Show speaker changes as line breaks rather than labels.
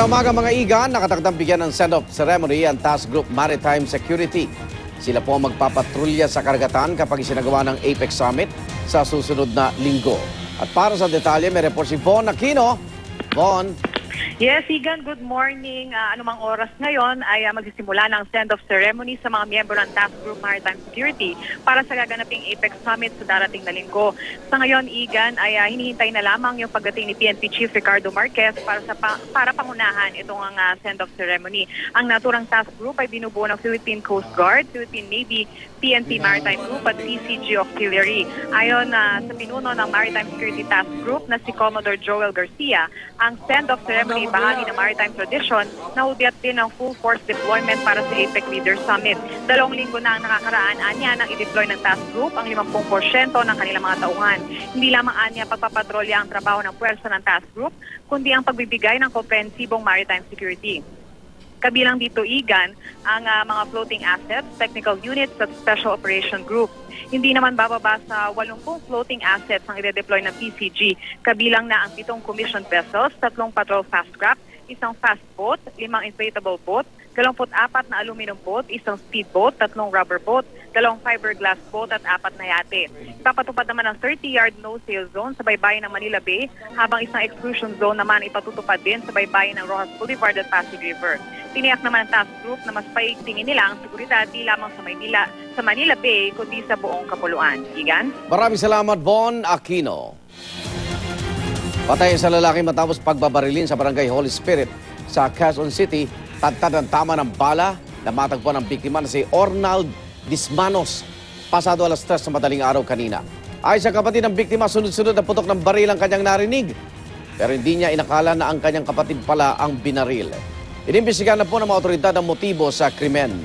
Magandang umaga mga igan, nakatakdang bigyan ng send-off ceremony ang Task Group Maritime Security. Sila po ang magpapatrolya sa karagatan kapag isinagawa ng APEC Summit sa susunod na linggo. At para sa detalye, may report si Von Aquino. Von.
Yes, Igan, good morning. Anumang oras ngayon ay magsisimula ng send-off ceremony sa mga miyembro ng Task Group Maritime Security para sa gaganaping APEC Summit sa darating na linggo. Sa ngayon, Igan, ay hinihintay na lamang yung pagdating ni PNP Chief Ricardo Marquez para pangunahan itong send-off ceremony. Ang naturang task group ay binubuo ng Philippine Coast Guard, Philippine Navy, PNP Maritime Group at CCG Auxiliary. Ayon sa pinuno ng Maritime Security Task Group na si Commodore Joel Garcia, ang send-off ceremony bahagi ng maritime tradition na hudyat din ng full force deployment para sa APEC Leaders Summit. 2 linggo na ang nakakaraan anya nang i-deploy ng task group ang 50% ng kanilang mga tauhan. Hindi lamang anya pagpapatrolya ang trabaho ng puwersa ng task group, kundi ang pagbibigay ng komprehensibong maritime security. Kabilang dito, Igan, ang mga floating assets, technical units at special operation group. Hindi naman bababa sa 80 floating assets ang i-deploy ng PCG. Kabilang na ang 7 commissioned vessels, 3 patrol fast craft, 1 fast boat, 5 inflatable boat, 24 na aluminum boat, 1 speedboat, 3 rubber boat, 2 fiberglass boat at 4 na yate. Ipapatupad naman ang 30-yard no-sail zone sa baybayin ng Manila Bay, habang isang exclusion zone naman ipatutupad din sa baybayin ng Rojas Boulevard at Pasig River. Tiniyak naman ang task group na mas paigtingin nila ang seguridad di lamang sa Manila Bay, kundi sa buong Kapuluan. Igan?
Maraming salamat, Von Aquino. Patay sa lalaki matapos pagbabarilin sa barangay Holy Spirit sa Quezon City. Tagtad ang tama ng bala na matagpuan ng biktima na si Ornald Dismanos pasado alas 3 sa madaling araw kanina. Ay sa kapatid ng biktima, sunod-sunod na putok ng baril ang kanyang narinig. Pero hindi niya inakala na ang kanyang kapatid pala ang binaril. Inimbestigahan na po ng mga otoridad ang motibo sa krimen.